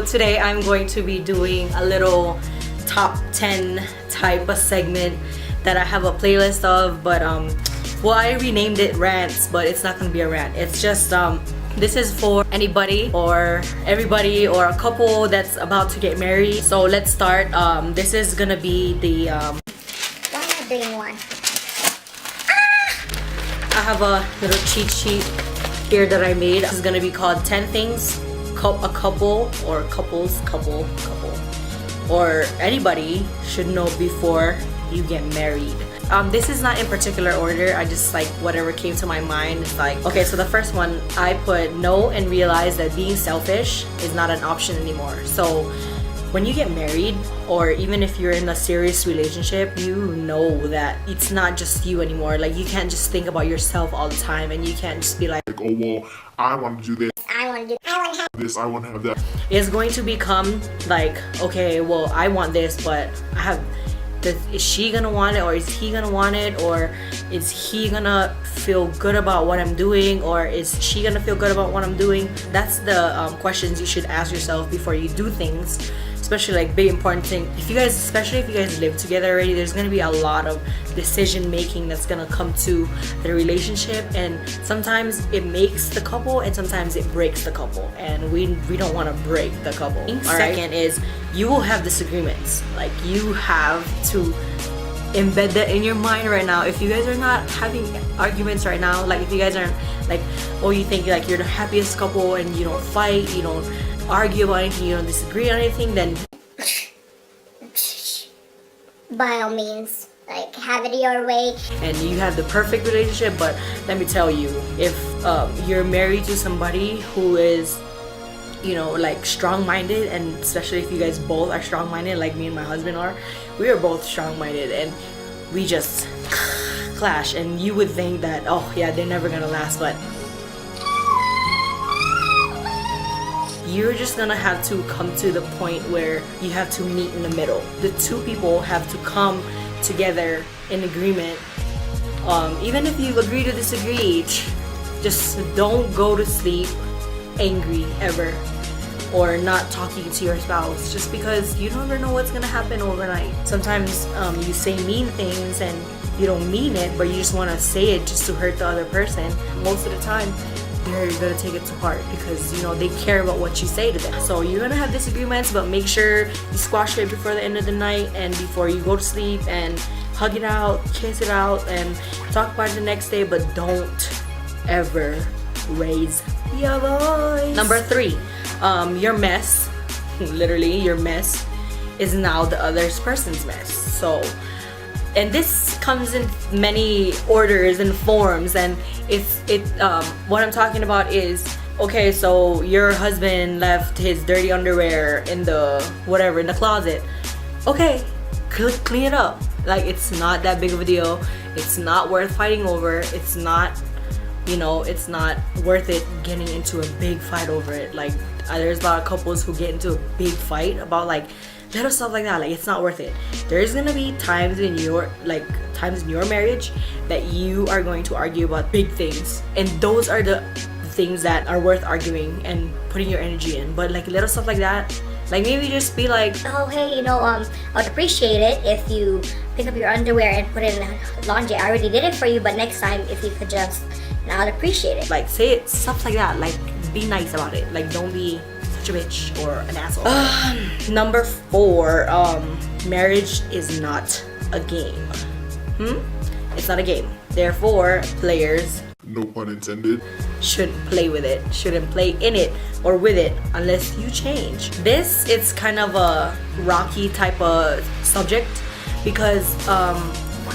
today I'm going to be doing a little top 10 type of segment that I have a playlist of, but well, I renamed it rants, but it's not gonna be a rant. It's just this is for anybody or everybody or a couple that's about to get married. So let's start. This is gonna be the Why am I doing one? I have a little cheat sheet here that I made. This is gonna be called 10 things a couple or couples, couple, or anybody should know before you get married. This is not in particular order. I just like whatever came to my mind. It's like, okay, so the first one I put know and realize that being selfish is not an option anymore. So when you get married, or even if you're in a serious relationship, you know that it's not just you anymore. Like, you can't just think about yourself all the time, and you can't just be like, oh well, I want to do this, I want to have this, I want to have that. It's going to become like, okay, well, I want this, but I have is she gonna want it, or is he gonna want it, or is he gonna feel good about what I'm doing, or is she gonna feel good about what I'm doing? That's the questions you should ask yourself before you do things, especially like big important thing. If you guys, especially if you guys live together already, there's gonna be a lot of decision making that's gonna come to the relationship, and sometimes it makes the couple and sometimes it breaks the couple, and we don't want to break the couple. Second is you will have disagreements. Like, you have to embed that in your mind right now. If you guys are not having arguments right now, like if you guys aren't like, oh, you think like you're the happiest couple and you don't fight, you don't argue about anything, you don't disagree on anything, then by all means, like, have it your way. and you have the perfect relationship. But let me tell you, if you're married to somebody who is, you know, like strong-minded, and especially if you guys both are strong-minded like me and my husband are, we are both strong-minded and we just clash, and you would think that, oh yeah, they're never gonna last, but you're just gonna have to come to the point where you have to meet in the middle. The two people have to come together in agreement. Even if you agree to disagree, just don't go to sleep angry ever, or not talking to your spouse, just because you never know what's gonna happen overnight. Sometimes you say mean things and you don't mean it, but you just want to say it just to hurt the other person. Most of the time they're gonna take it to heart because, you know, they care about what you say to them. So you're gonna have disagreements, but make sure you squash it before the end of the night and before you go to sleep, and hug it out, kiss it out, and talk about it the next day. But don't ever raise your voice. Number 3, your mess, literally your mess, is now the other person's mess. So, and this comes in many orders and forms, and what I'm talking about is, okay, so your husband left his dirty underwear in the whatever, in the closet. Okay, clean it up. Like, it's not that big of a deal. It's not worth fighting over. It's not, you know, it's not worth it getting into a big fight over it. Like, there's a lot of couples who get into a big fight about like little stuff like that. Like, it's not worth it. There's gonna be times in your marriage that you are going to argue about big things, and those are the things that are worth arguing and putting your energy in. But like little stuff like that, like maybe just be like, Oh, hey, you know, I would appreciate it if you pick up your underwear and put it in laundry. I already did it for you, but next time if you could just, and I would appreciate it. like, say it, stuff like that. Like, be nice about it. Like, don't be such a bitch or an asshole. Number 4, marriage is not a game. It's not a game. Therefore, players, No pun intended. shouldn't play with it, shouldn't play in it or with it unless you change. This, it's kind of a rocky type of subject because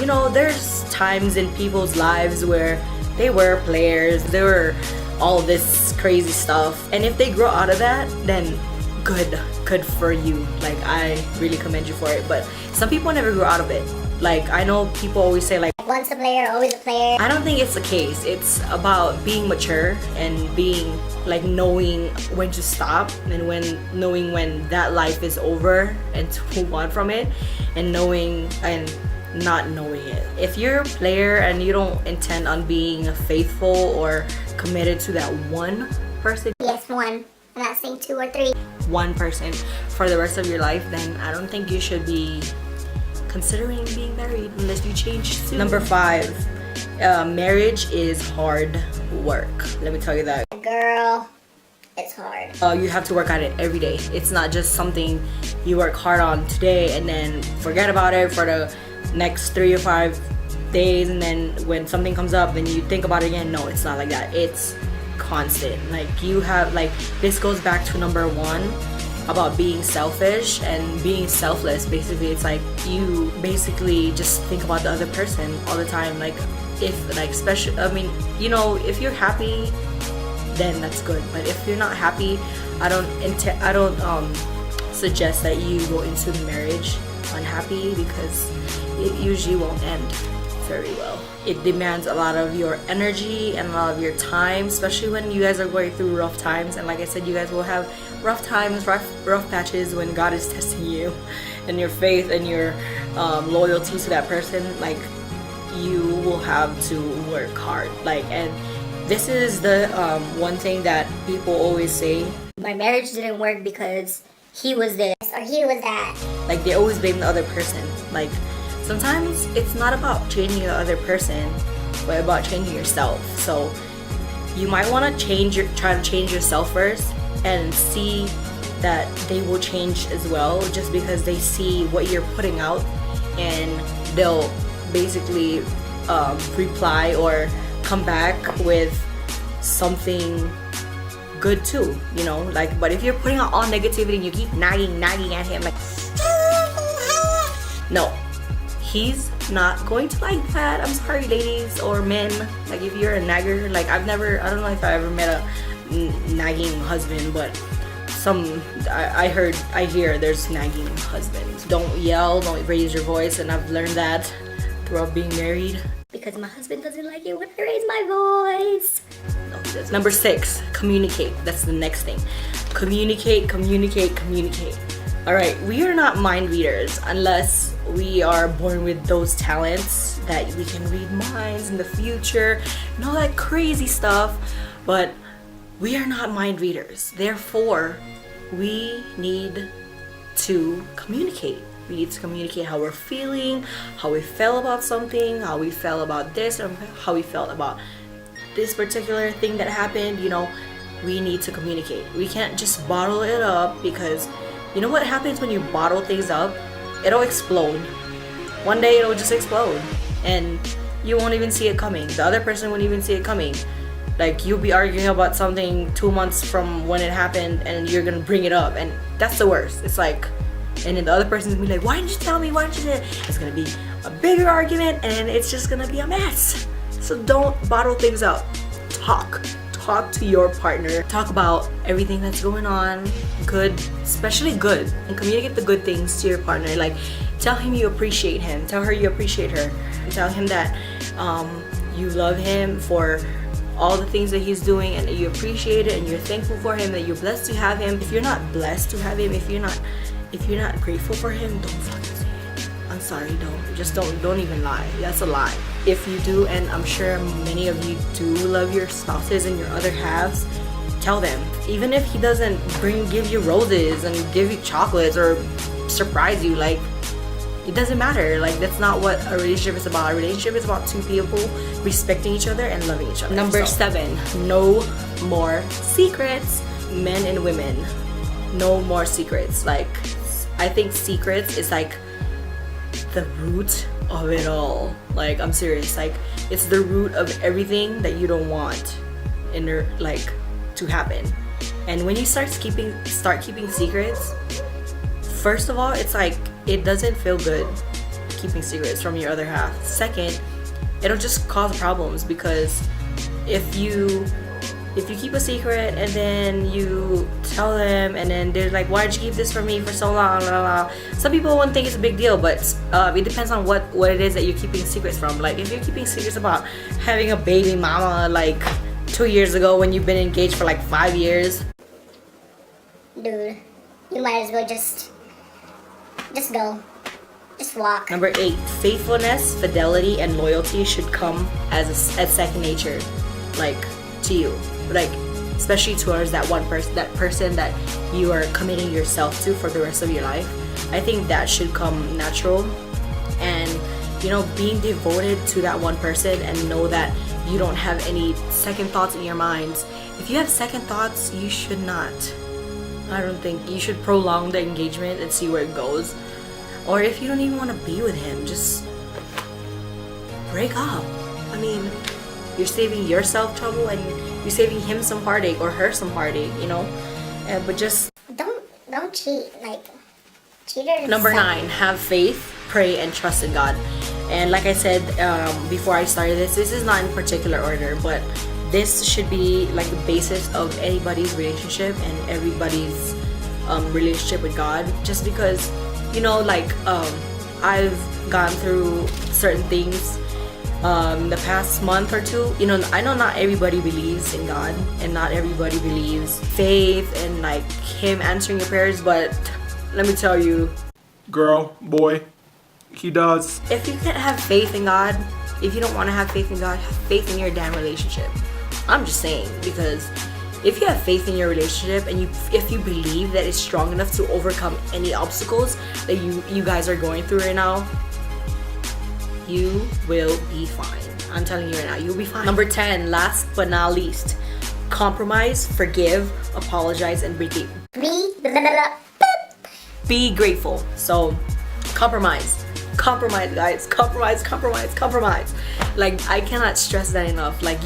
you know, there's times in people's lives where they were players, they were all this crazy stuff, and if they grow out of that, then good for you. Like, I really commend you for it. But some people never grow out of it. Like, I know people always say like, Once a player, always a player. I don't think it's the case. It's about being mature and being like knowing when to stop, and knowing when that life is over and to move on from it, and knowing and not knowing it. If you're a player and you don't intend on being faithful or committed to that one person, Yes, one. I'm not saying 2 or 3. one person for the rest of your life, then I don't think you should be considering being married unless you change soon. Number 5, marriage is hard work. Let me tell you that. Girl, it's hard. You have to work at it every day. It's not just something you work hard on today and then forget about it for the next 3 or 5 days, and then when something comes up then you think about it again. No, it's not like that. It's constant. Like, you have, like, this goes back to number 1 about being selfish and being selfless. Basically, it's like you basically just think about the other person all the time. Like, if, like, especially, I mean, you know, if you're happy, then that's good. But if you're not happy, I don't suggest that you go into the marriage unhappy, because it usually won't end very well. It demands a lot of your energy and a lot of your time, especially when you guys are going through rough times. And like I said, you guys will have rough times, rough patches when God is testing you and your faith and your loyalty to that person. Like, you will have to work hard. Like, and this is the one thing that people always say. My marriage didn't work because he was this or he was that. Like, they always blame the other person. Like, sometimes it's not about changing the other person, but about changing yourself. So you might want to try to change yourself first, and see that they will change as well, just because they see what you're putting out, and they'll basically reply or come back with something good too, you know. Like, but if you're putting out all negativity and you keep nagging at him, like, no, he's not going to like that. I'm sorry, ladies or men. Like, if you're a nagger, like, I don't know if I ever met a nagging husband, but I hear there's nagging husbands. Don't yell, don't raise your voice, and I've learned that throughout being married. Because my husband doesn't like it when I raise my voice. No, he doesn't. Number 6, communicate. That's the next thing. Communicate. All right, we are not mind readers unless we are born with those talents that we can read minds in the future and all that crazy stuff, but we are not mind readers. Therefore, we need to communicate. We need to communicate how we're feeling, how we felt about something, how we felt about this, or how we felt about this particular thing that happened. You know, we need to communicate. We can't just bottle it up, because you know what happens when you bottle things up? It'll explode. One day it'll just explode, and you won't even see it coming. The other person won't even see it coming. Like, you'll be arguing about something 2 months from when it happened, and you're gonna bring it up, and that's the worst. It's like, and then the other person's gonna be like, why didn't you tell me? Why didn't you say it? It's gonna be a bigger argument, and it's just gonna be a mess. So don't bottle things up. Talk to your partner. Talk about everything that's going on, good, especially good, and communicate the good things to your partner. Like, tell him you appreciate him. Tell her you appreciate her. Tell him that you love him for all the things that he's doing, and that you appreciate it, and you're thankful for him, that you're blessed to have him. If you're not blessed to have him, if you're not grateful for him, don't fucking say it. I'm sorry, don't even lie. That's a lie. If you do, and I'm sure many of you do love your spouses and your other halves, tell them. Even if he doesn't give you roses and give you chocolates or surprise you, like, it doesn't matter. Like, that's not what a relationship is about. A relationship is about 2 people respecting each other and loving each other. Number 7, no more secrets. Men and women, no more secrets. Like, I think secrets is like the root of it all. Like, I'm serious. Like, it's the root of everything that you don't want in your, like, to happen. And when you start keeping secrets, first of all, it's like, it doesn't feel good keeping secrets from your other half. Second, it'll just cause problems, because if you keep a secret and then you tell them, and then they're like, why did you keep this from me for so long, blah, blah, blah. Some people won't think it's a big deal, but it depends on what it is that you're keeping secrets from. Like, if you're keeping secrets about having a baby mama like 2 years ago when you've been engaged for like 5 years, dude, you might as well just go. Just walk. Number 8, faithfulness, fidelity, and loyalty should come as second nature, like, to you. Like, especially towards that one person, that person that you are committing yourself to for the rest of your life. I think that should come natural, and you know, being devoted to that one person and know that you don't have any second thoughts in your minds. If you have second thoughts, you should not. I don't think you should prolong the engagement and see where it goes. Or if you don't even want to be with him, just break up. I mean, you're saving yourself trouble and you're saving him some heartache or her some heartache, you know. But just don't cheat. Like, cheaters. Number 9, have faith, pray, and trust in God. And like I said before I started this is not in particular order, but this should be like the basis of anybody's relationship and everybody's relationship with God. Just because, you know, like I've gone through certain things the past month or two. You know, I know not everybody believes in God and not everybody believes faith and like him answering your prayers, but let me tell you, girl, boy, he does. if you can't have faith in God, if you don't want to have faith in God, have faith in your damn relationship. I'm just saying, because if you have faith in your relationship and if you believe that it's strong enough to overcome any obstacles that you guys are going through right now, you will be fine. I'm telling you right now, you'll be fine. Number 10, last but not least, compromise, forgive, apologize, and be grateful. So compromise, guys. Compromise. Like, I cannot stress that enough. Like,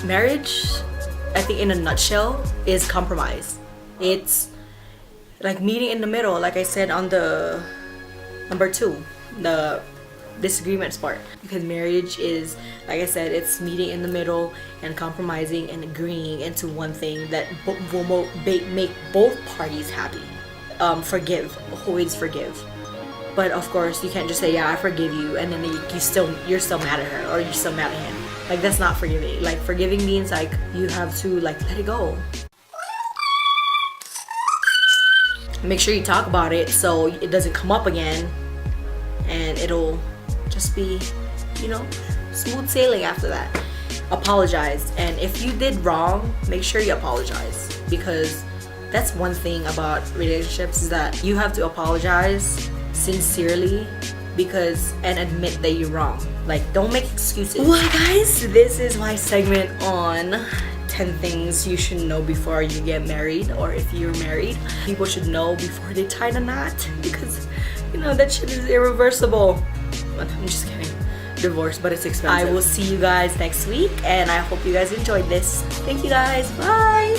marriage, I think in a nutshell, is compromise. It's like meeting in the middle, like I said on the number 2, the disagreements part. Because marriage is, like I said, it's meeting in the middle and compromising and agreeing into one thing that will make both parties happy. Forgive, always forgive. But of course, you can't just say, yeah, I forgive you, and then you're still mad at her or you're still mad at him. Like, that's not forgiving. Like, forgiving means like you have to like let it go. Make sure you talk about it so it doesn't come up again, and it'll just be, you know, smooth sailing after that. Apologize, and if you did wrong, make sure you apologize, because that's one thing about relationships, is that you have to apologize sincerely and admit that you're wrong. Like, don't make excuses. Well, guys, this is my segment on 10 things you should know before you get married, or if you're married. People should know before they tie the knot, because, you know, that shit is irreversible. But I'm just kidding. Divorce, but it's expensive. I will see you guys next week, and I hope you guys enjoyed this. Thank you guys. Bye.